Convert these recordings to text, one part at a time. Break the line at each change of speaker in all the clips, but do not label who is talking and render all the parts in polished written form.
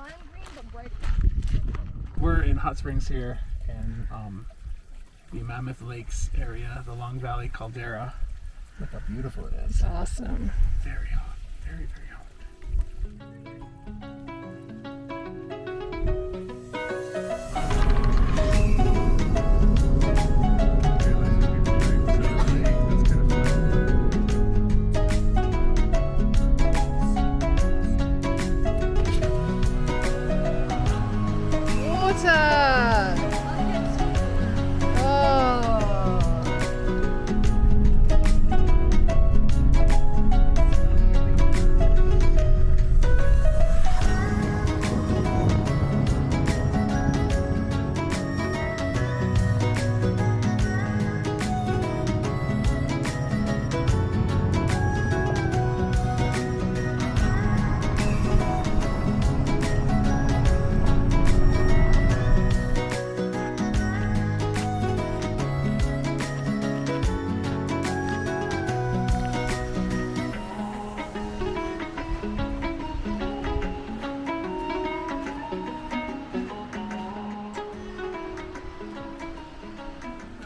lime green, but bright.
We're in hot springs here in the Mammoth Lakes area, the Long Valley Caldera.
Look how beautiful it is.
It's awesome. Very hot. Very, very hot.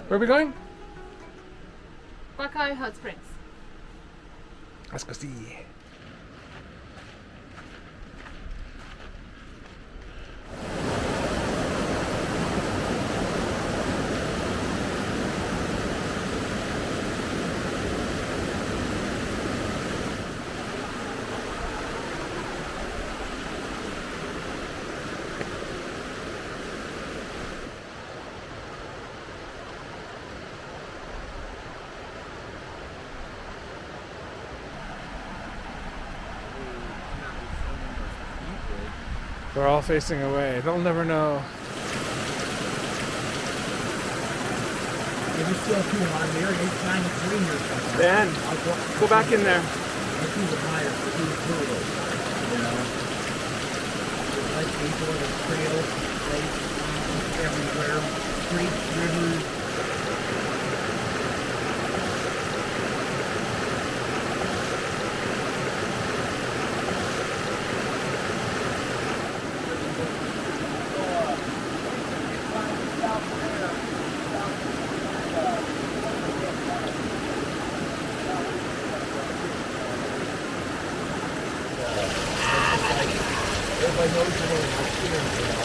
Where are we going?
Buckeye Hot Springs.
Let's go see. They're all facing away. They'll never know.
Maybe still too hot here. 893 here.
Ben, go back in there.
I think the higher, too brutal. You know? Like people on the trails, lakes, everywhere, streets, rivers. Everybody knows the name of experience, you know.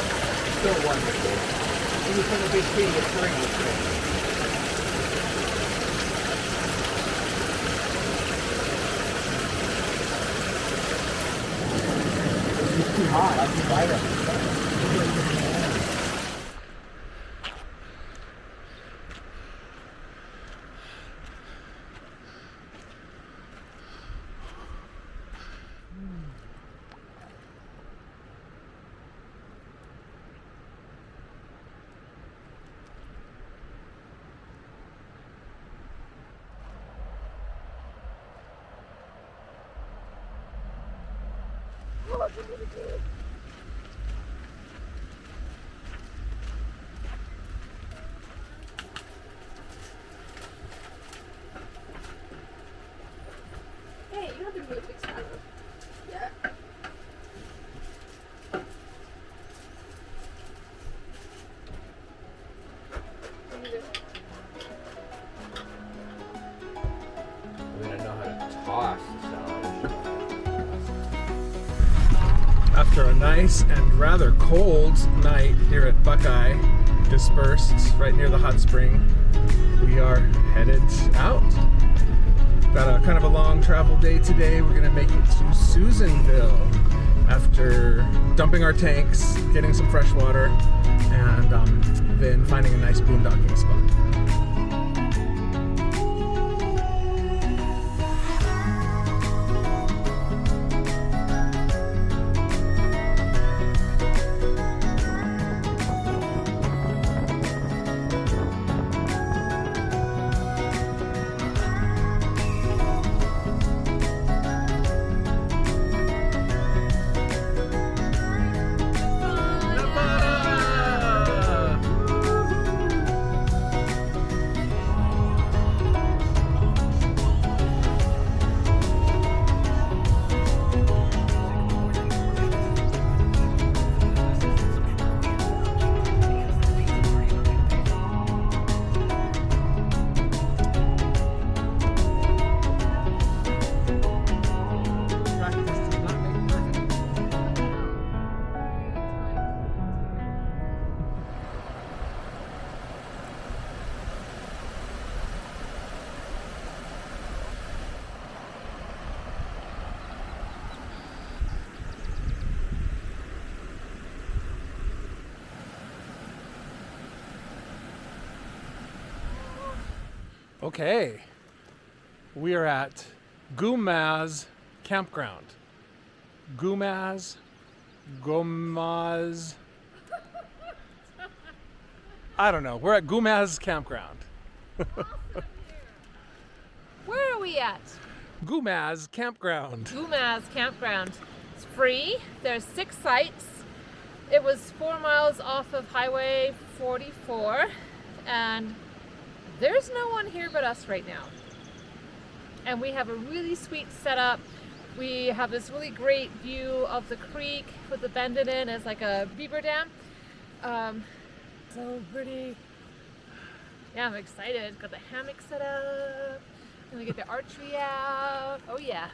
It's still wonderful. Even from the big city of spring. It's too hot. I can light up.
Hey, you have to really fix that. Yeah.
I mean, I know how to toss the
After a nice and rather cold night here at Buckeye, dispersed right near the hot spring, we are headed out. Got a kind of a long travel day today. We're gonna make it to Susanville after dumping our tanks, getting some fresh water, and then finding a nice boondocking spot. Okay, we are at Gumas campground. Gumas. I don't know. We're at Gumas campground.
Where are we at?
Gumas campground.
Gumas campground. It's free. There's 6 sites. It was 4 miles off of Highway 44, and there's no one here but us right now. And we have a really sweet setup. We have this really great view of the creek with the bend it in as like a beaver dam. So pretty. Yeah, I'm excited. Got the hammock set up. And we get the archery out. Oh yeah.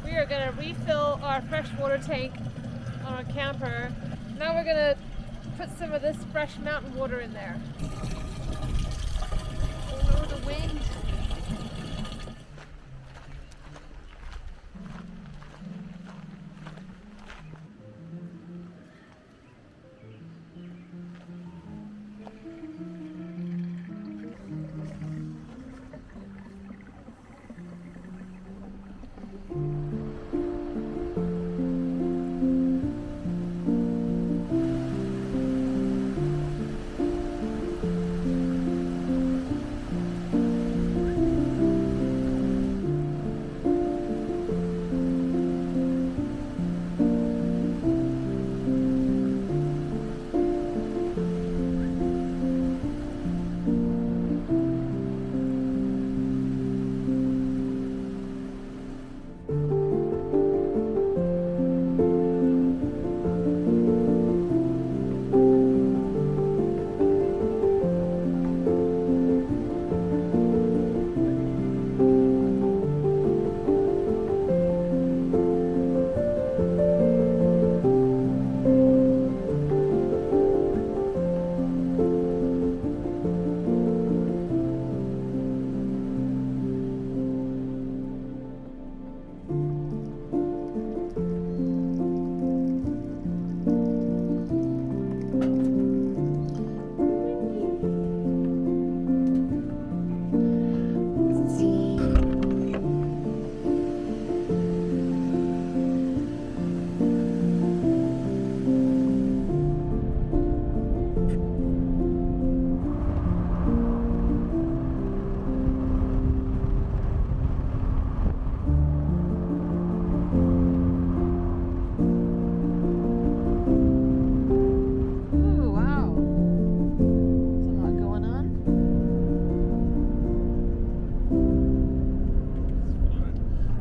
We are going to refill our fresh water tank on our camper. Now we're going to put some of this fresh mountain water in there. Oh no, the wind.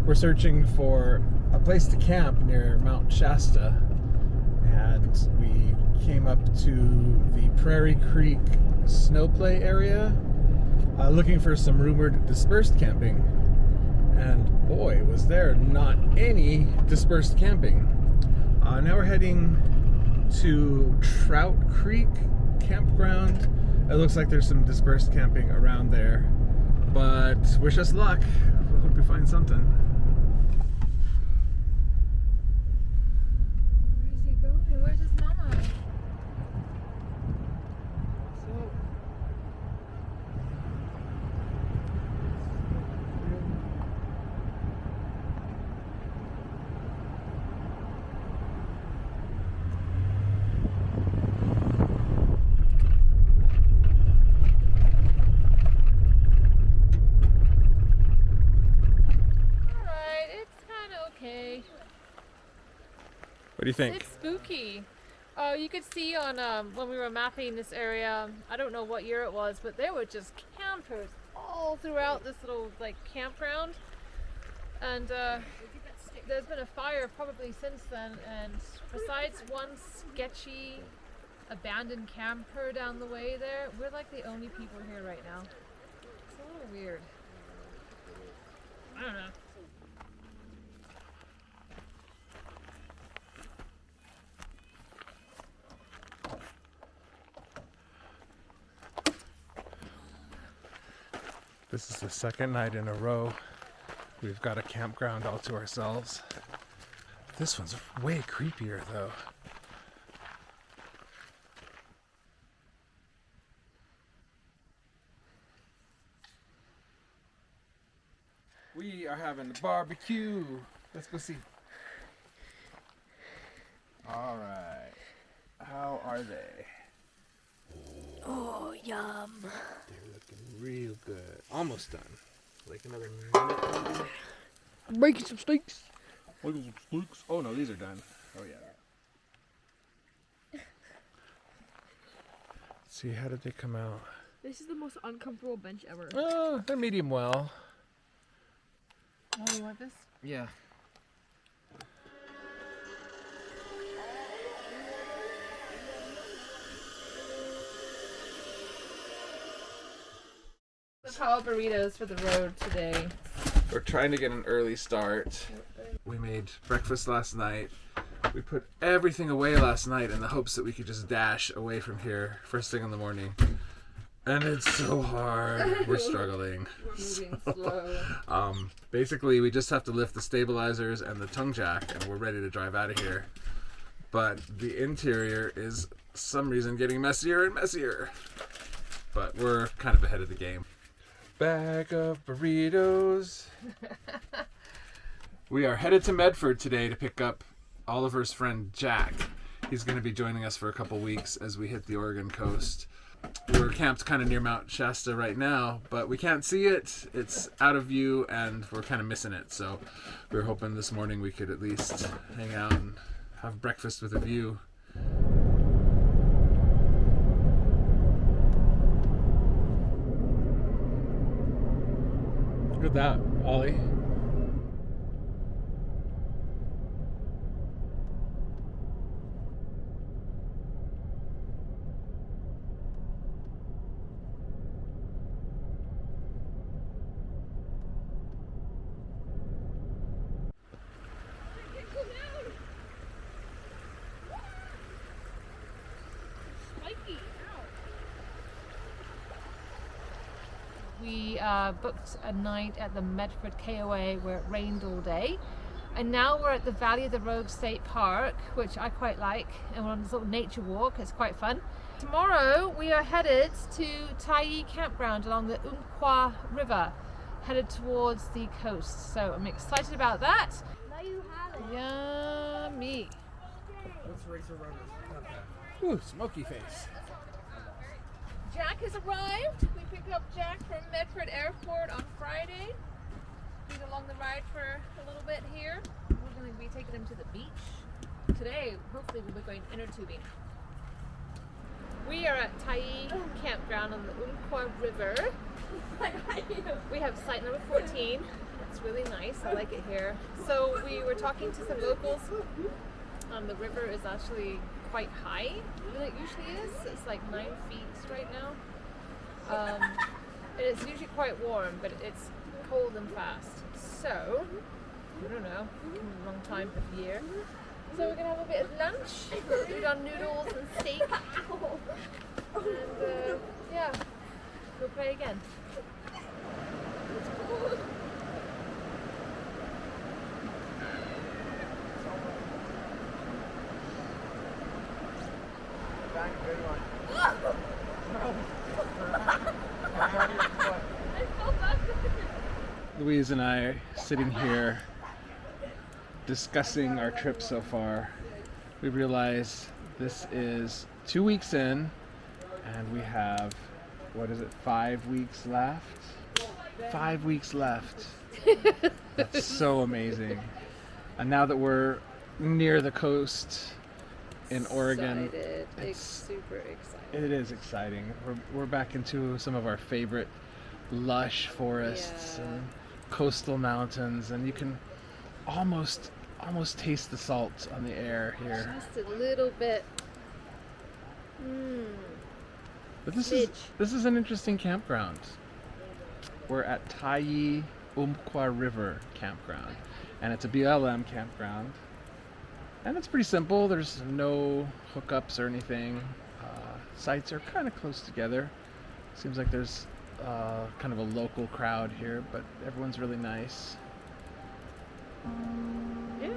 We're searching for a place to camp near Mount Shasta, and we came up to the Prairie Creek snow play area, looking for some rumored dispersed camping. And boy, was there not any dispersed camping. Now we're heading to Trout Creek campground. It looks like there's some dispersed camping around there, but wish us luck. We hope we find something.
Where's he going? Where's his mama?
do you think?
It's spooky. You could see on when we were mapping this area, I don't know what year it was, but there were just campers all throughout this little like campground. And there's been a fire probably since then, and besides one sketchy abandoned camper down the way there, we're like the only people here right now. It's a little weird. I don't know.
This is the second night in a row we've got a campground all to ourselves. This one's way creepier though. We are having a barbecue. Let's go see. All right. How are they?
Oh, yum.
They're looking real good. Almost done. Like another minute.
I'm breaking some steaks.
Oh no, these are done. Oh yeah. See, how did they come out?
This is the most uncomfortable bench ever.
Oh, they're medium well.
Oh, you want this?
Yeah.
The power burritos for the road today.
We're trying to get an early start. We made breakfast last night. We put everything away last night in the hopes that we could just dash away from here first thing in the morning. And it's so hard. We're struggling.
We're moving slow.
Basically, we just have to lift the stabilizers and the tongue jack, and we're ready to drive out of here. But the interior is, for some reason, getting messier and messier. But we're kind of ahead of the game. Bag of burritos. We are headed to Medford today to pick up Oliver's friend Jack. He's going to be joining us for a couple weeks as we hit the Oregon coast. We're camped kind of near Mount Shasta right now, but we can't see it. It's out of view and we're kind of missing it. So we were hoping this morning we could at least hang out and have breakfast with a view. Look at that, Ollie.
We booked a night at the Medford KOA where it rained all day. And now we're at the Valley of the Rogue State Park, which I quite like. And we're on this little nature walk. It's quite fun. Tomorrow we are headed to Tyee Campground along the Umpqua River, headed towards the coast. So I'm excited about that.
Now you have it.
Yummy.
Let's race around this.
Ooh, smoky face.
Jack has arrived. We picked up Jack from Medford Airport on Friday. He's along the ride for a little bit here. We're going to be taking him to the beach. Today, hopefully we'll be going inner tubing. We are at Tyee Campground on the Umpqua River. We have site number 14. It's really nice. I like it here. So we were talking to some locals. The river is actually quite high than it usually is. It's like 9 feet right now. And it's usually quite warm, but it's cold and fast. So, I don't know, wrong time of year. So we're gonna have a bit of lunch, food on noodles and steak. And yeah, we'll play again.
Louise and I are sitting here discussing our trip so far. We realize this is 2 weeks in and we have, 5 weeks left? 5 weeks left. That's so amazing. And now that we're near the coast in Oregon.
Excited.
It's
Super excited.
It is exciting. We're back into some of our favorite lush forests
Yeah.
and coastal mountains, and you can almost taste the salt on the air here.
Just a little bit.
But this
Midge.
is an interesting campground. We're at Umpqua River campground, and it's a BLM campground, and it's pretty simple. There's no hookups or anything. Sites are kind of close together. Seems like there's kind of a local crowd here, but everyone's really nice.
Yeah.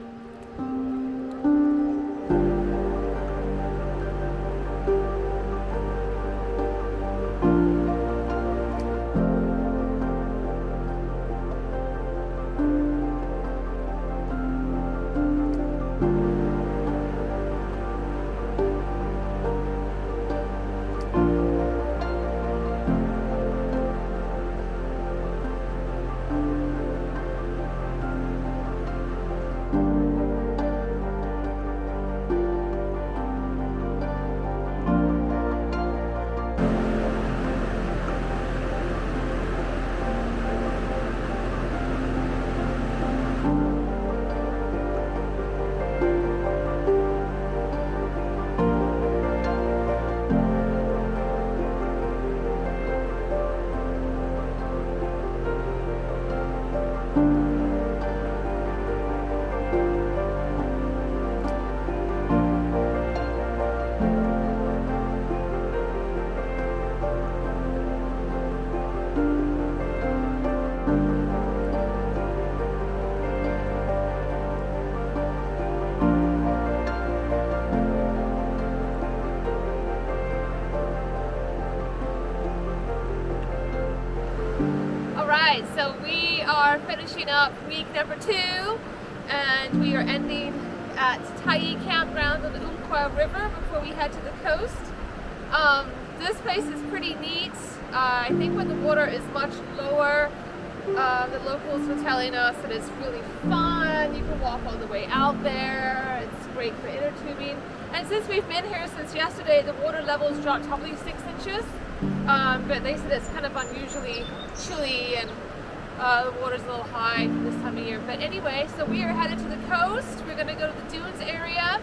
Alright, so we are finishing up week number 2, and we are ending at Tyee Campground on the Umpqua River before we head to the coast. This place is pretty neat. I think when the water is much lower, the locals were telling us that it's really fun. You can walk all the way out there. It's great for inner tubing. And since we've been here since yesterday, the water levels dropped probably 6 inches. But they said it's kind of unusually chilly, and the water's a little high for this time of year. But anyway, so we are headed to the coast. We're going to go to the dunes area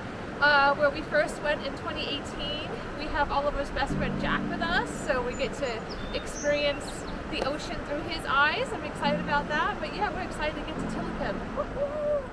where we first went in 2018. We have Oliver's best friend Jack with us, so we get to experience the ocean through his eyes. I'm excited about that. But yeah, we're excited to get to Tillicum. Woo-hoo!